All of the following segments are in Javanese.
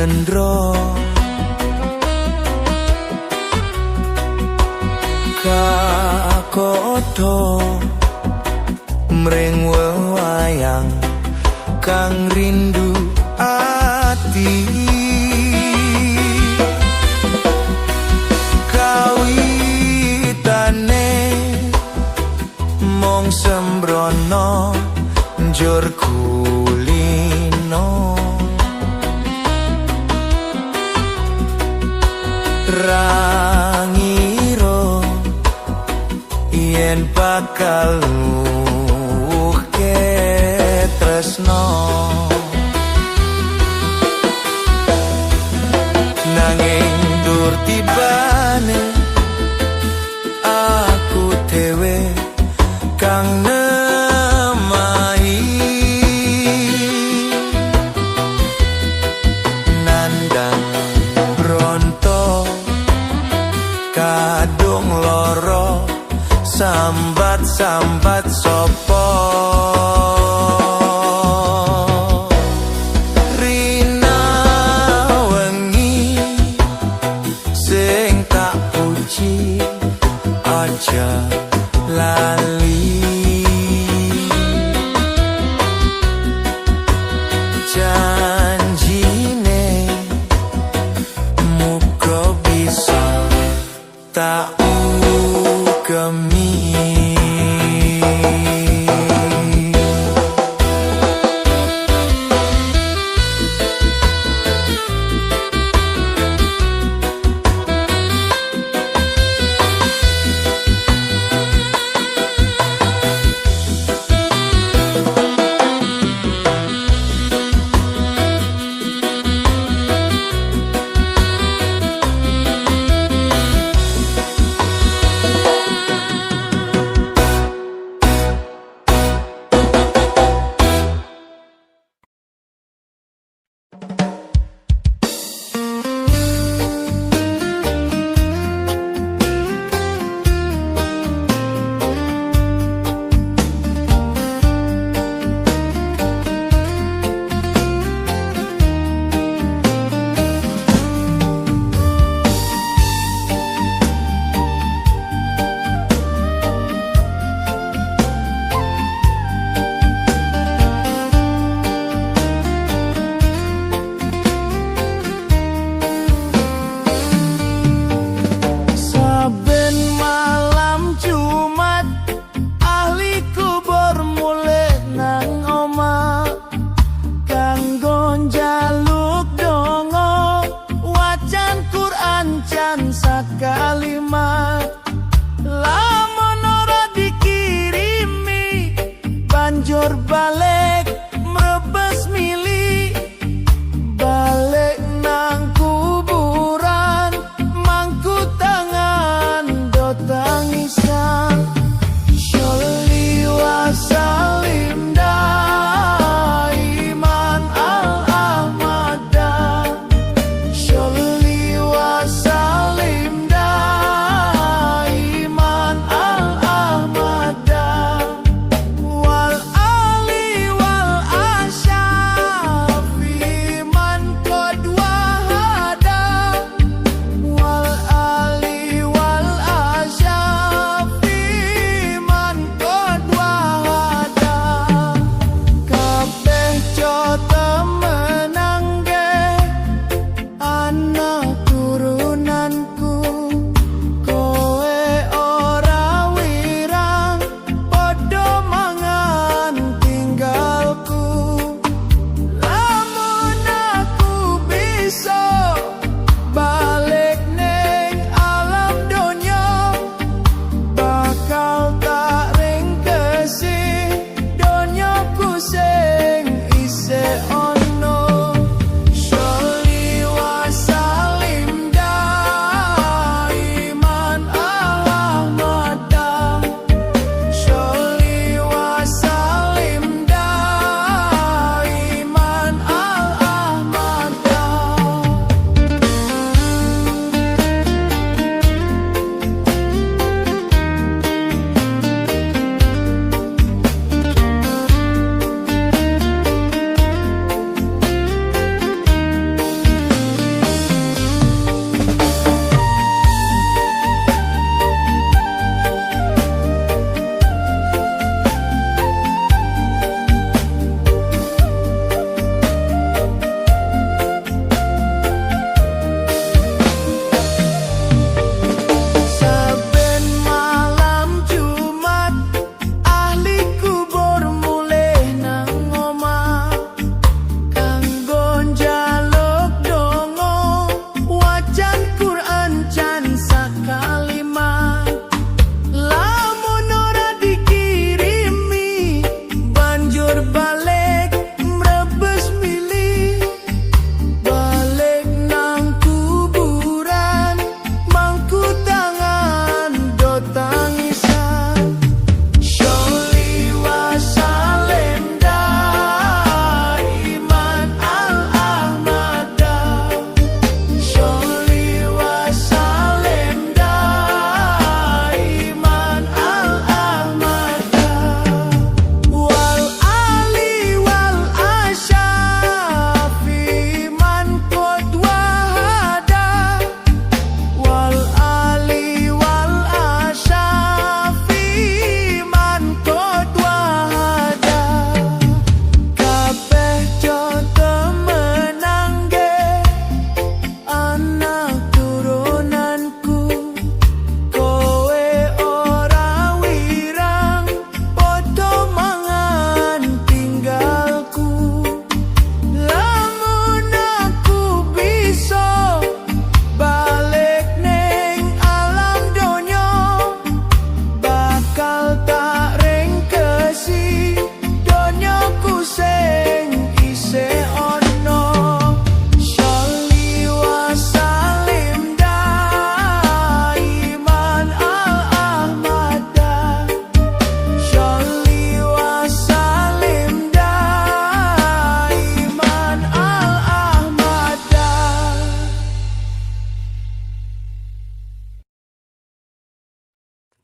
nyendro kakoto mring wewayang kang rindu ati kawitane mong sembrono njur kulino rangiro yen bakal luke tresno nanging dur tibane aku dhewe kang nemahi nandang bronto kadung loro sambat-sambat sopo rina wengi sing tak puji aja lali janjine muga bisa tak ugemi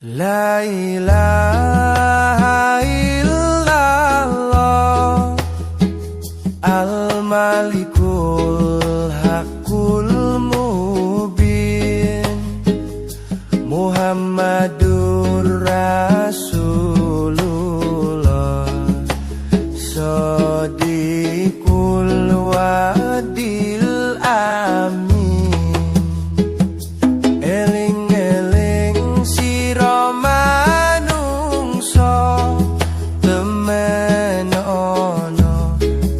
La ilaha illallah Al-Malikul Haqqul Mubin Muhammadur Rasulullah Shadiqul Wadil Amin Eling-eling sira manungsa temen ana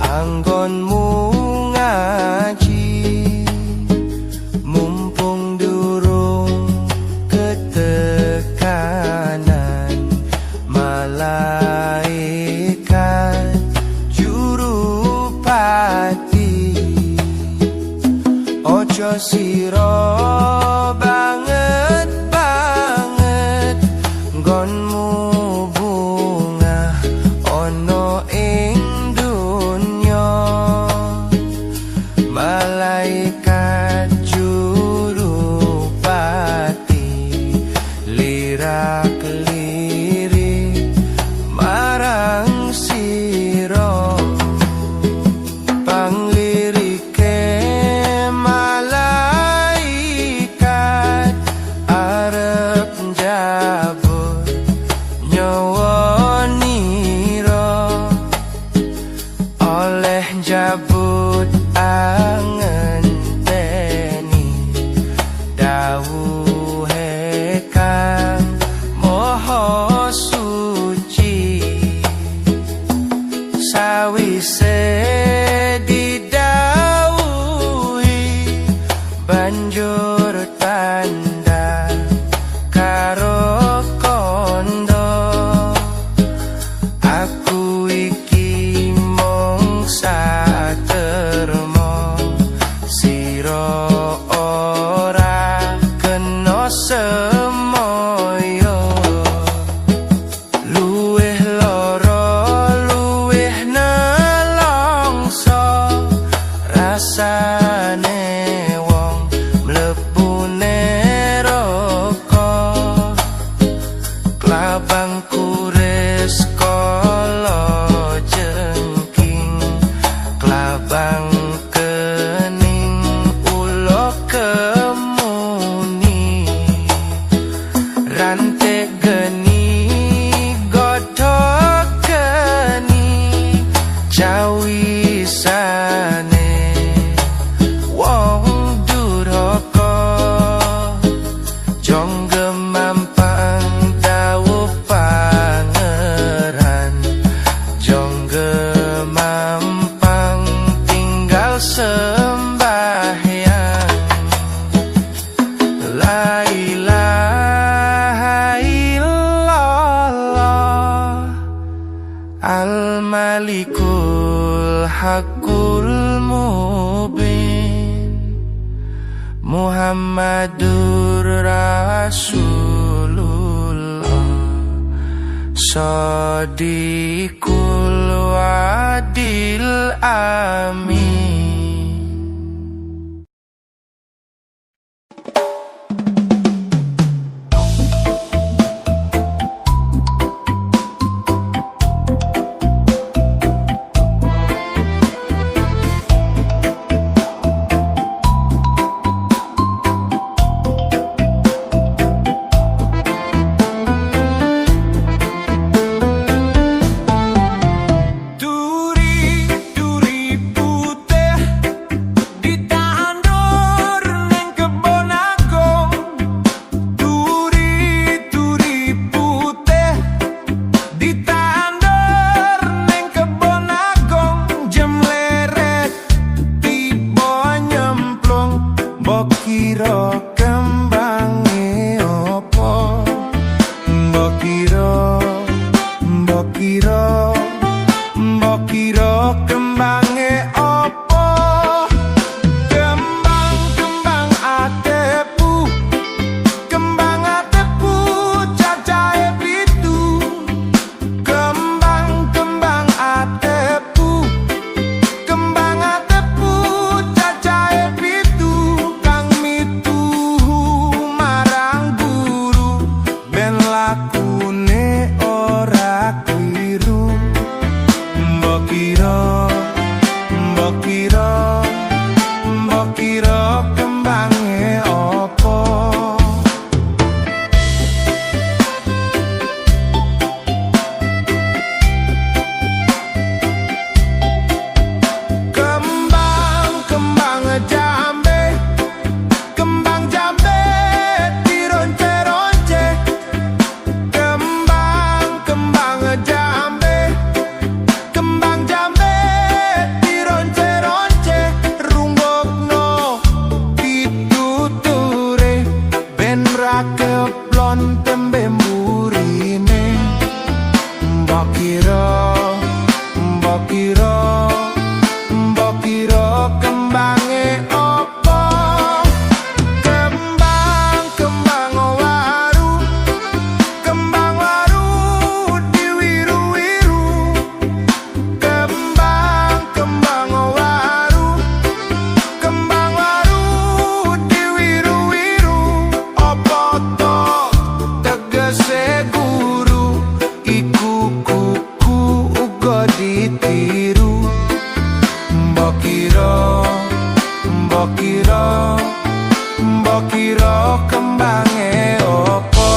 anggonmu ngaji mumpung durung ketekanan malaikat jurupati ojo sira banget nggonmu bungah ana ing dunya malaikat jurupati lirak-lirik marang sira panglirike malaikat arep njabut nyawa nira oleh njabut angenteni dawuhe kang maha suci sawise didhawuhi banjur tanda karo kondo aku iki mung satermo sira ora kena semoyo luwih lara luwih nelongso rasane wong mlebu neraka klabang kuris kala jengking klabang kening ulo kemuni rantek geni godhog geni jawisane wong duraka jongge mampang dawuh pangeran jongge mampang tinggal sembahyang la ilaha illallah Al-Malikul Haqqul Mubin Muhammadur Rasulullah Shadiqul Wadil Amin Duri kakeblon tembe mburine. Mbok kira, mbok kira, mbok kira kembange opo? Kembang, kembang waru, kembang waru diwiru-wiru. Kembang, kembang waru, kembang waru diwiru-wiru. Opo to tegese guru, iku kuku uga ditiru. Mbok kira, mbok kira, mbok kira kembange opo?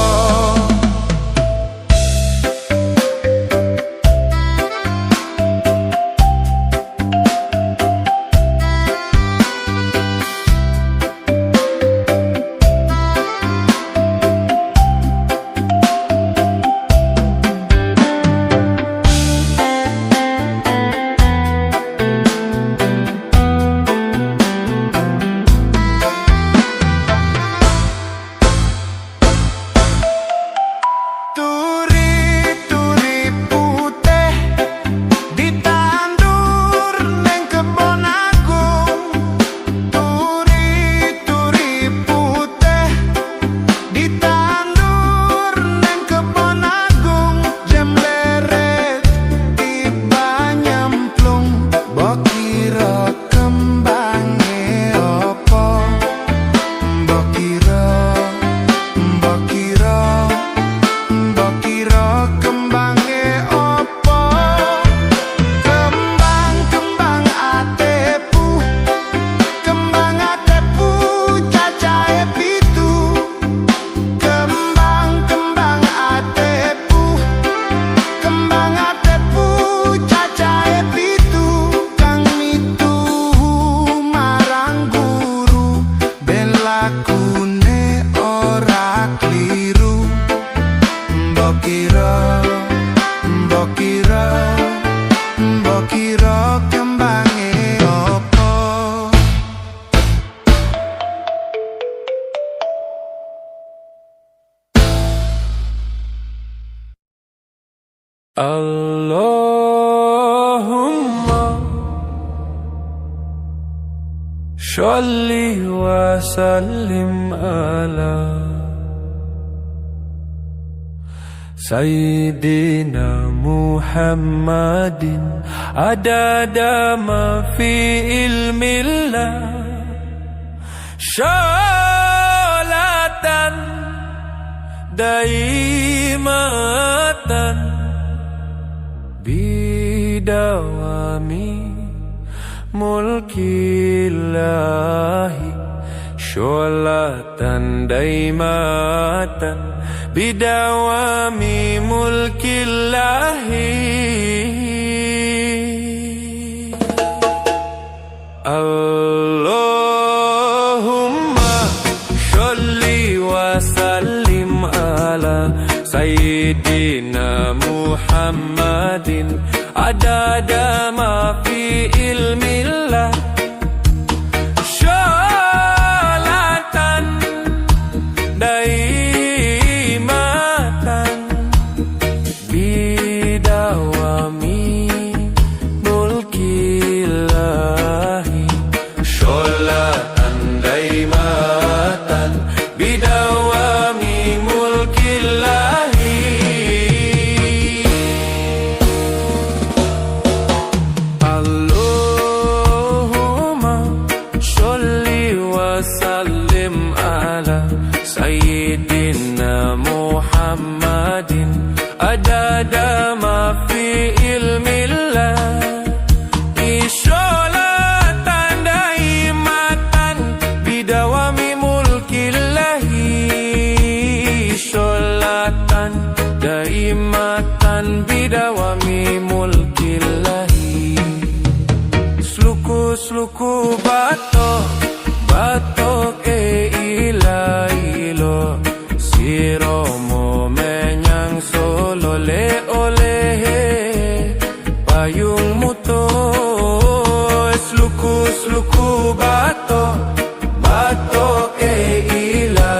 Turi-turi putih ditandur neng kebon agung. Turi-turi putih ditandur neng kebon agung. Jam leret tiba nyemplung, mbok kira kembange opo? Mbok kira, mbok kira, mbok kira kembange opo? Kembang, kembang atepu, kembang atepu cacahe pitu. Kembang, kembang atepu, kembang atepu cacahe pitu. Kang mitu marang guru, ben lakune ora kliru. Mbok kira, mbok kira, mbok kira kembange opo? Allahumma sholli wa sallim ala Sayyidina Muhammadin adada ma fi ilmillah. Sholatan daimatan bidawami mulkillahi. Sholatan daimatan bidawami mulkillahi. Allahumma sholli wa sallim ala Sayyidina Muhammadin adada ma fi ilmillah. Sholatan daimatan bidawami mulkillahi. Sholatan daimatan bidawami mulkillahi. Allahumma sholli wa sallim ala Sayyidina Muhammadin adada ma fi ilmillah. Sholatan daimatan bidawami mulkillahi. Sholatan daimatan bidawami mulkillahi. Sluku-sluku batok, batok ilo siromo menyang Solo le oleh payung muto. Sluku-sluku batok, batok ilo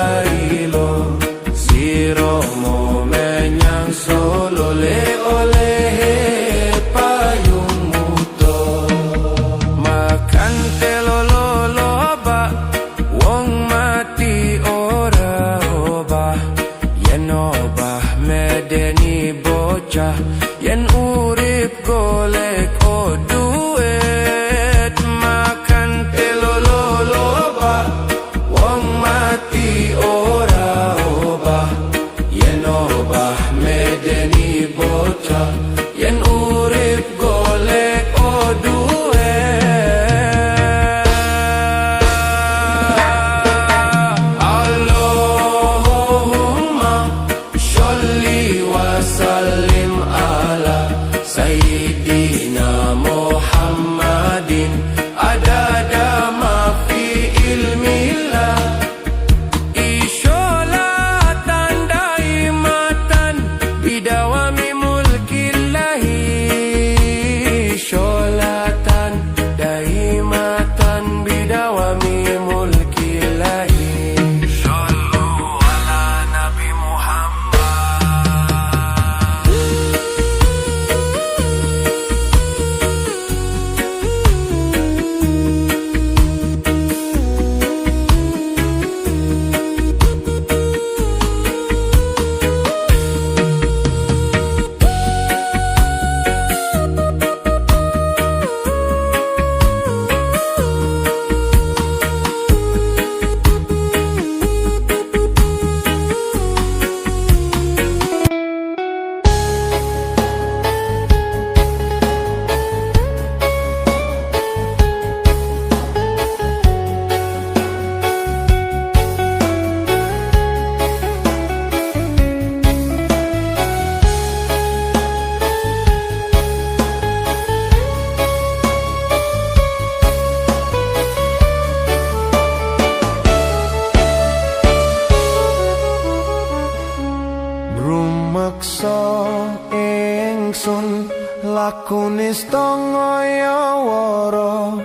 ingsun lakunis tongaya wara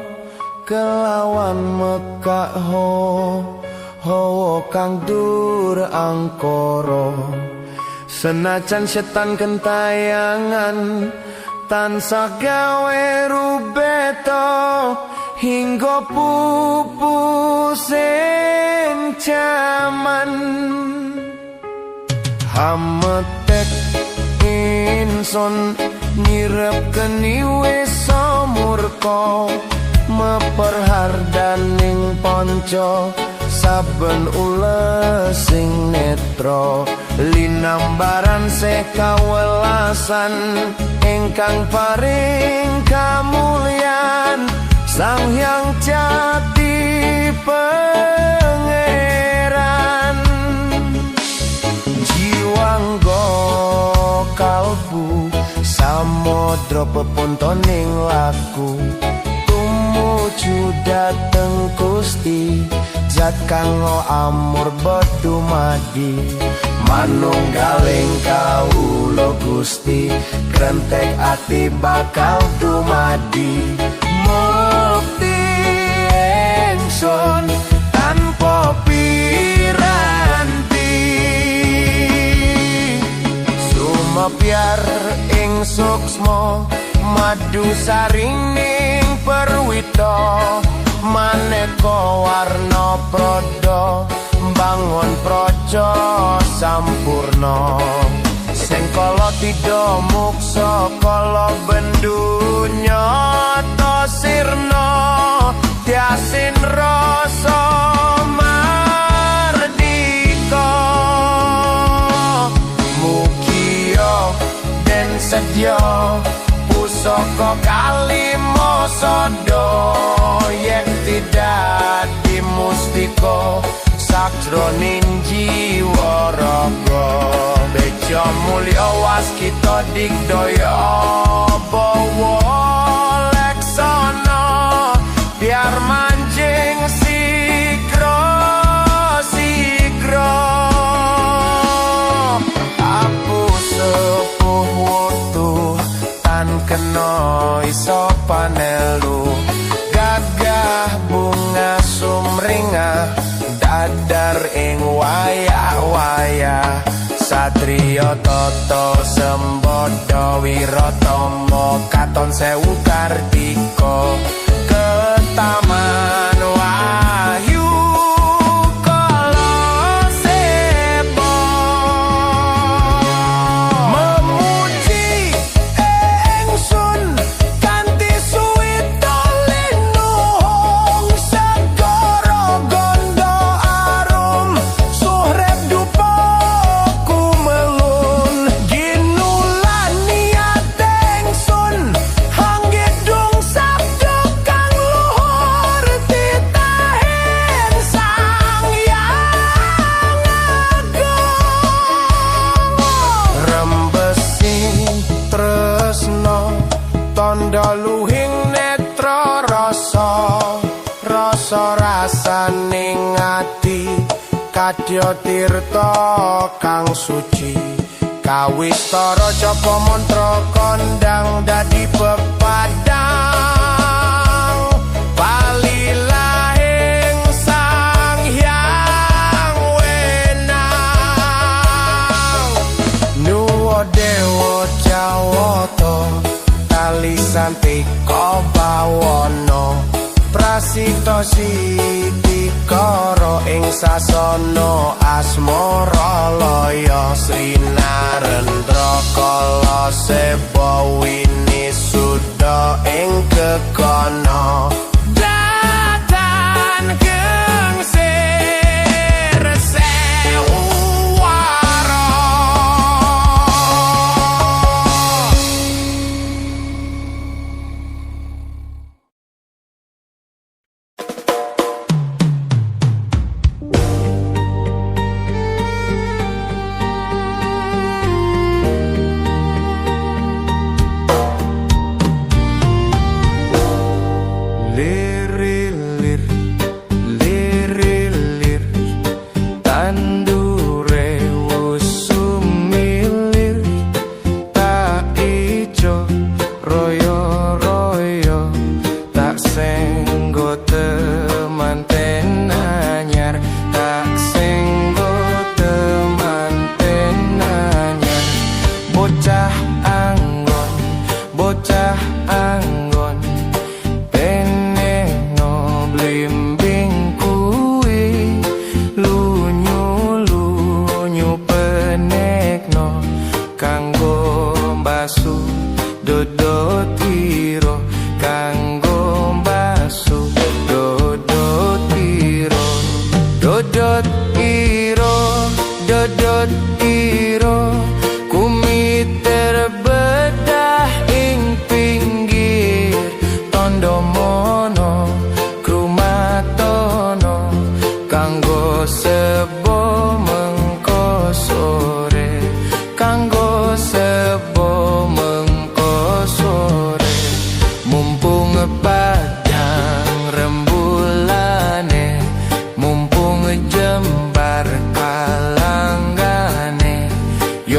kelawan mekak hawa kang dur angkara senajan setan kentayangan tansah gawe rubeto hingga pupusing jaman hametek insun nyirep keni wis murka meperhardaning panca saben ulesing netra linambaran sekawelasan ingkang paring kamulyan Sang Hyang Jati Pangeran jiwangga kalbu samodra pepuntoning laku tumuju dhateng Gusti zat kang amur bedumadi manunggaling kawula Gusti krentek ati bakal dumadi mukti ingsun tanpa piranti sumepyar ing suksma madu saringing perwita maneka warna prada bangun praja sampurna sing kala tidha muksa kala bendunya ta sirna tiasin rasa mardika mugia den sedya pusaka kalima sada yen tidak dimustika sakjroning jiwa raga beja mulya waskita digdaya bawa leksana biar manjing sigra sigra aku sepuh wutuh tan kena iso panelu gagah bunga sumringah dadar ing wayah-wayah satriya tata sembada wiratama katon sewu kartika ketaman wahyu kala seba memuji ingsun kanthi suwita linuhung segara gondo arum suhrep dupa kumelun ginulan niat ingsun hanggedung sabda kang luhur titahen Sang Hyang Agung rembesi tresna tandha luhing netra rasa rasaning ati kadya tirta kang suci kawistara japa mantra kondang dadi pepadang palilahing Sang Hyang Wenang nuwa dewa jawata talisantika bawana prasita sitikara ing sasana asmara laya Srinarendra kala seba winisuda ing kekana datan gengsir sewu wara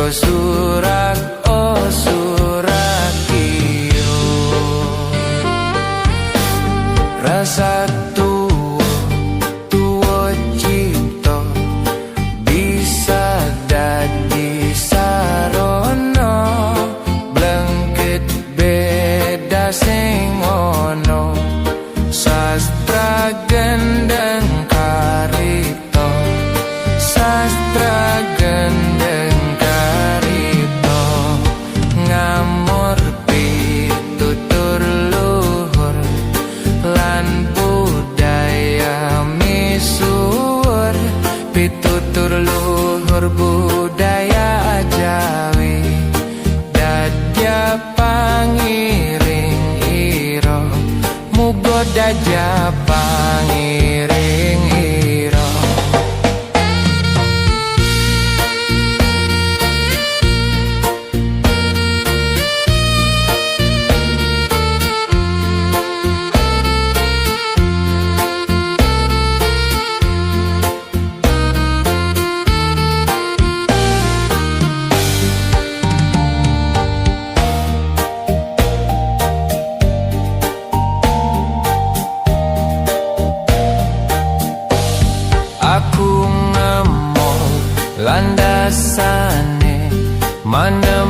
oh surat kiro rasa tuwa cipta bisa dadi sarana blengket beda sing ono sastra gendeng karito sastra gendeng karito ngamur pitutur luhur lan budaya misuwur pitutur luhur budaya Jawi dadya pangiring ira muga dadya pangiring ira aku ngemong landasane mana